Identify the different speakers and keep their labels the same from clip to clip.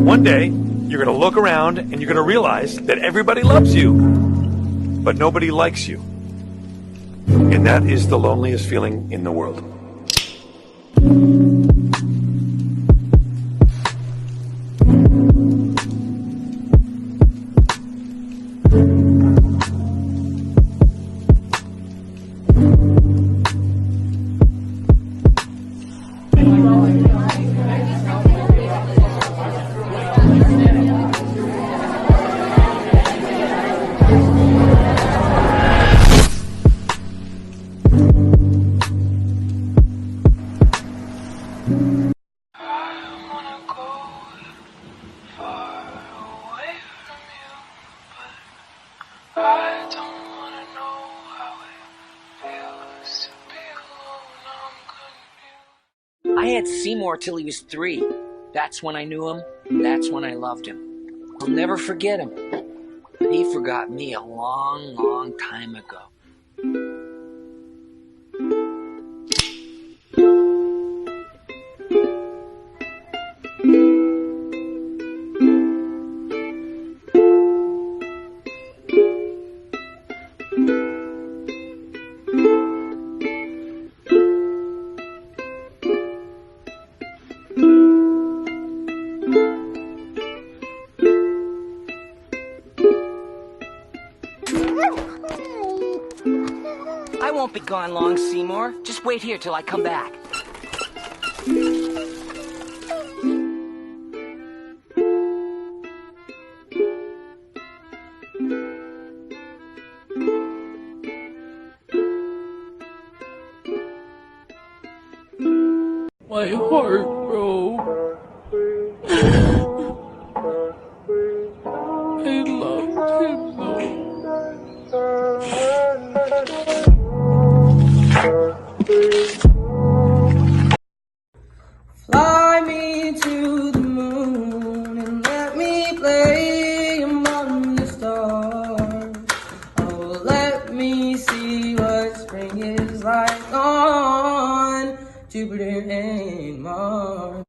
Speaker 1: One day, you're going to look around and you're going to realize that everybody loves you, but nobody likes you. And that is the loneliest feeling in the world.
Speaker 2: I had Seymour till he was 3. That's when I knew him. That's when I loved him. I'll never forget him. But he forgot me a long, long time ago. I won't be gone long, Seymour. Just wait here till I come back.
Speaker 3: My heart broke. I loved him though.
Speaker 4: Fly me to the moon and let me play among the stars. Oh, let me see what spring is like on Jupiter and Mars.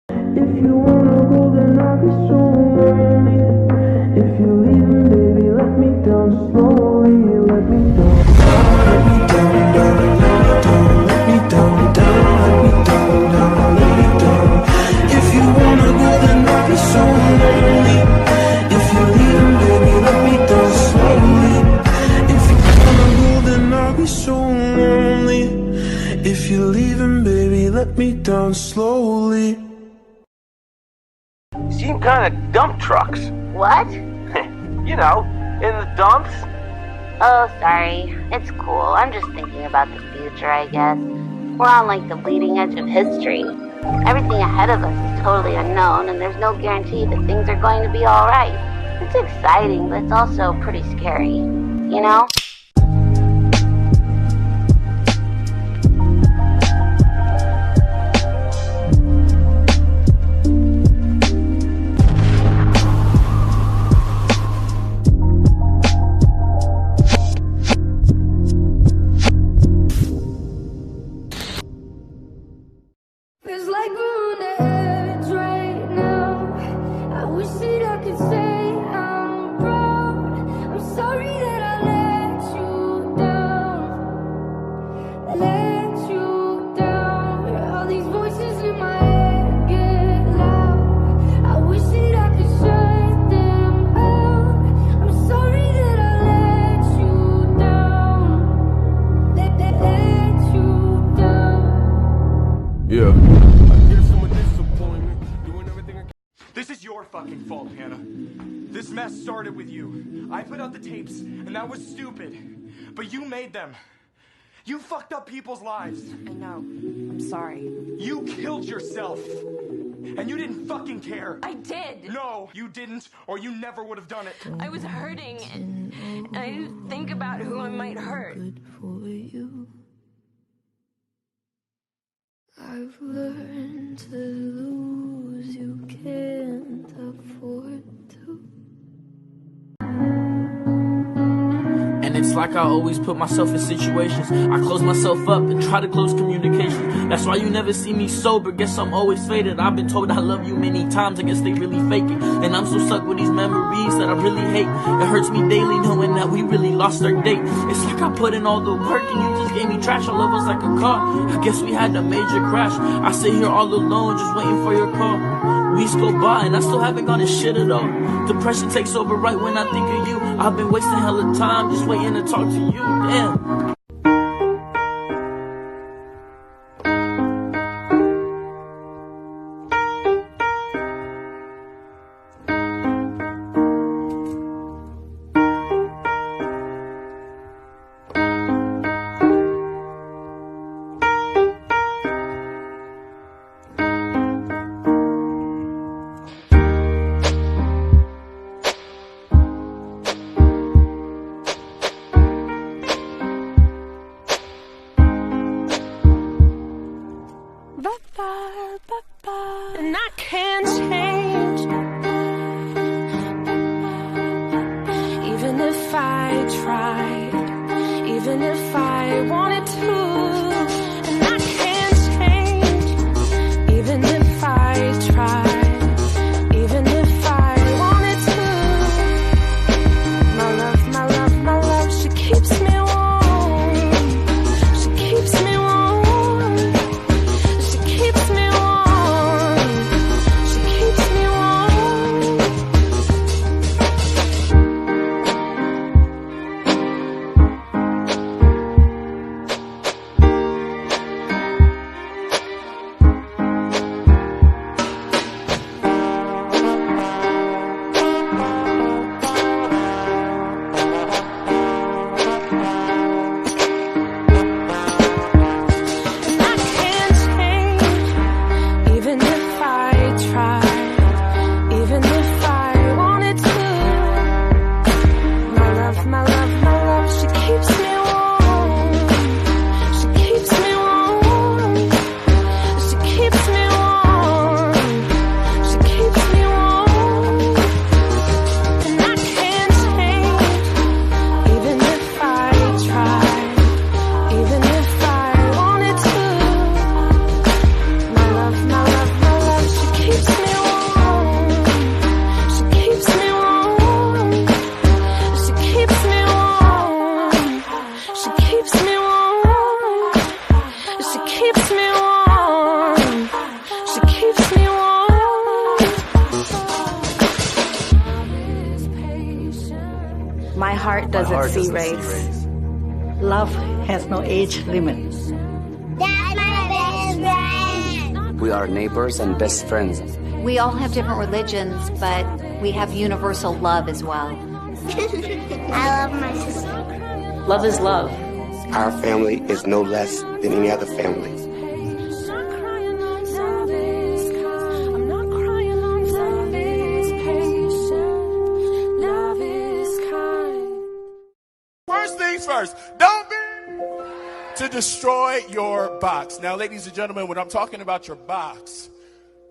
Speaker 4: If you wanna go, then I'll be so lonely. If you're leaving, baby, let me down slowly. Let me down, let me down, down, let me down, down, let me down, down, let me down. If you wanna go, then I'll be so lonely. If you're leaving, baby, let me down slowly. If you wanna go, then I'll be so lonely. If you're leaving, baby, let me down slowly.
Speaker 5: Seem kind of dump trucks.
Speaker 6: What?
Speaker 5: You know, in the dumps.
Speaker 6: Oh, sorry. It's cool. I'm just thinking about the future, I guess. We're on like the bleeding edge of history. Everything ahead of us is totally unknown, and there's no guarantee that things are going to be alright. It's exciting, but it's also pretty scary. You know?
Speaker 7: Feels like we're on the edge right now. I wish that I could say I'm proud. I'm sorry that I let you down. Let you down. All these voices in my head get loud. I wish that I could shut them out. I'm sorry that I let you down. Let you down.
Speaker 3: Yeah.
Speaker 8: This is your fucking fault, Hannah. This mess started with you. I put out the tapes, and that was stupid. But you made them. You fucked up people's lives.
Speaker 9: I know. I'm sorry.
Speaker 8: You killed yourself. And you didn't fucking care.
Speaker 9: I did.
Speaker 8: No, you didn't, or you never would have done it.
Speaker 9: I was hurting, and I didn't think about who I might hurt.
Speaker 7: I've learned to lose, you can't afford to.
Speaker 10: And it's
Speaker 3: It's like I always put myself in situations. I close myself up and try to close communication. That's why you never see me sober. Guess I'm always faded. I've been told I love you many times. I guess they really fake it. And I'm so stuck with these memories that I really hate. It hurts me daily knowing that we really lost our date. It's like I put in all the work and you just gave me trash. Our love was like a car. I guess we had a major crash. I sit here all alone just waiting for your call. Weeks go by and I still haven't got a shit at all. Depression takes over right when I think of you. I've been wasting hella time just waiting to talk to you. Damn.
Speaker 9: And I can't change, even if I tried, even if I wanted to. And I can't change, even if I tried, even if I wanted to. My love, my love, my love, she keeps me warm. She keeps me warm. She keeps me warm. She keeps me warm. And I can't change, even if I tried, even if I wanted to. My love, my love, my love, she keeps me warm. She keeps me warm. She keeps me warm. She keeps me warm. And I can't change, even if I tried, even if I wanted to. My love, my love, my love, she keeps me warm. She keeps me warm. She keeps me warm. She keeps me warm. She keeps me warm. She keeps me warm.
Speaker 10: My heart doesn't see race. Love has no age limit.
Speaker 7: That's my best friend.
Speaker 11: We are neighbors and best friends.
Speaker 12: We all have different religions, but we have universal love as well.
Speaker 7: I love my sister.
Speaker 10: Love is love.
Speaker 11: Our family is no less than any other family.
Speaker 9: I'm not crying on love is patient. Love is kind.
Speaker 13: First things first, don't be to destroy your box. Now, ladies and gentlemen, when I'm talking about your box,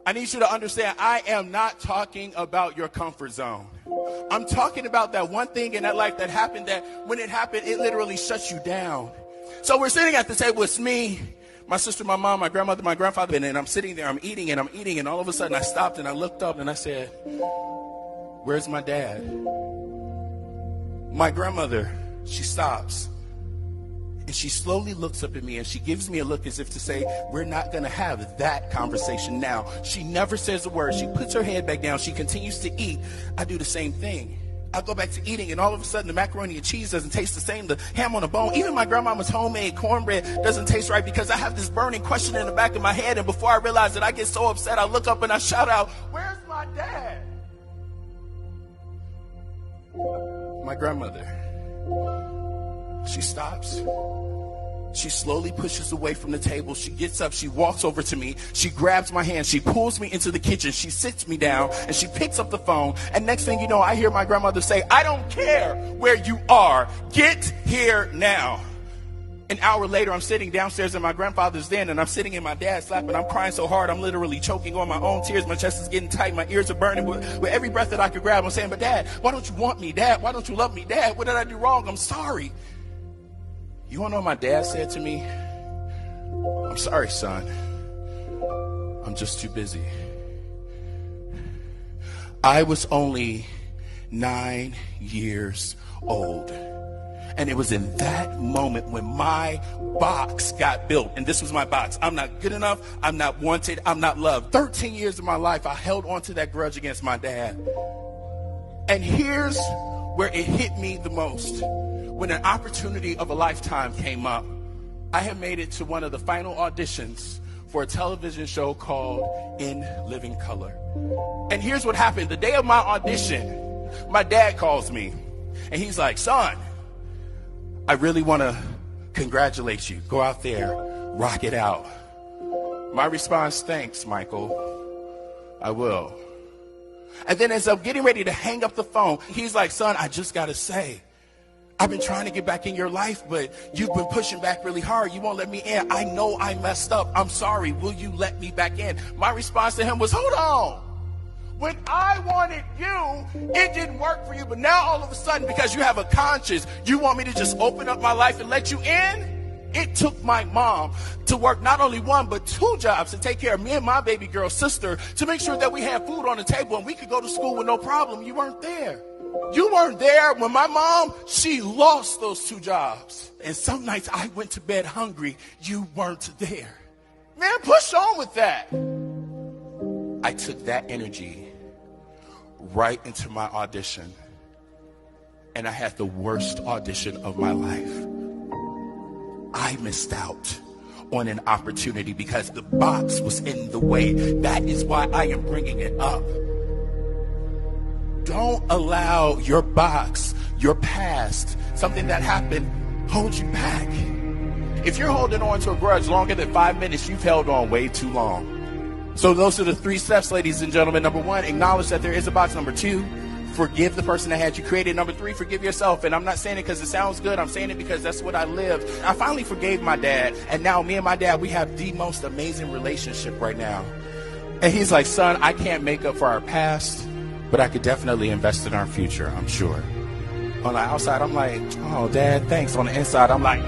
Speaker 13: I need you to understand I am not talking about your comfort zone. I'm talking about that one thing in that life that happened that when it happened, it literally shuts you down. So we're sitting at the table, it's me, my sister, my mom, my grandmother, my grandfather, and I'm sitting there, I'm eating, and all of a sudden I stopped and I looked up and I said, where's my dad? My grandmother, she stops. And she slowly looks up at me and she gives me a look as if to say, we're not going to have that conversation now. She never says a word. She puts her head back down. She continues to eat. I do the same thing. I go back to eating and all of a sudden the macaroni and cheese doesn't taste the same. The ham on the bone, even my grandmama's homemade cornbread doesn't taste right because I have this burning question in the back of my head. And before I realize it, I get so upset. I look up and I shout out, where's my dad? My grandmother. She stops. She slowly pushes away from the table. She gets up. She walks over to me. She grabs my hand. She pulls me into the kitchen. She sits me down and she picks up the phone. And next thing you know, I hear my grandmother say, I don't care where you are. Get here now. An hour later, I'm sitting downstairs in my grandfather's den, and I'm sitting in my dad's lap, and I'm crying so hard, I'm literally choking on my own tears. My chest is getting tight. My ears are burning with every breath that I could grab. I'm saying, but Dad, why don't you want me? Dad, why don't you love me? Dad, what did I do wrong? I'm sorry. You want to know what my dad said to me? I'm sorry, son. I'm just too busy. I was only 9 years old. And it was in that moment when my box got built. And this was my box. I'm not good enough. I'm not wanted. I'm not loved. 13 years of my life, I held on to that grudge against my dad. And here's where it hit me the most. When an opportunity of a lifetime came up, I had made it to one of the final auditions for a television show called In Living Color. And here's what happened. The day of my audition, my dad calls me. And he's like, son, I really want to congratulate you. Go out there, rock it out. My response, thanks, Michael. I will. And then as I'm getting ready to hang up the phone, he's like, son, I just got to say, I've been trying to get back in your life, but you've been pushing back really hard. You won't let me in. I know I messed up. I'm sorry. Will you let me back in? My response to him was, hold on. When I wanted you, it didn't work for you. But now all of a sudden, because you have a conscience, you want me to just open up my life and let you in? It took my mom to work not only 1, but 2 jobs to take care of me and my baby girl sister to make sure that we had food on the table and we could go to school with no problem. You weren't there. You weren't there when my mom, she lost those 2 jobs. And some nights I went to bed hungry. You weren't there. Man, push on with that. I took that energy right into my audition, and I had the worst audition of my life. I missed out on an opportunity because the box was in the way. That is why I am bringing it up. Don't allow your box, your past, something that happened, hold you back. If you're holding on to a grudge longer than 5 minutes, you've held on way too long. So those are the 3 steps, ladies and gentlemen. Number 1, acknowledge that there is a box. Number 2, forgive the person that had you created. Number 3, forgive yourself. And I'm not saying it because it sounds good. I'm saying it because that's what I lived. I finally forgave my dad. And now me and my dad, we have the most amazing relationship right now. And he's like, son, I can't make up for our past, but I could definitely invest in our future, I'm sure. On the outside, I'm like, oh, Dad, thanks. On the inside, I'm like,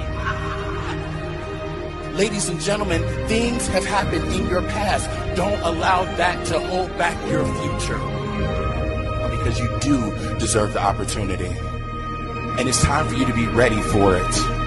Speaker 13: ladies and gentlemen, things have happened in your past. Don't allow that to hold back your future. Because you do deserve the opportunity. And it's time for you to be ready for it.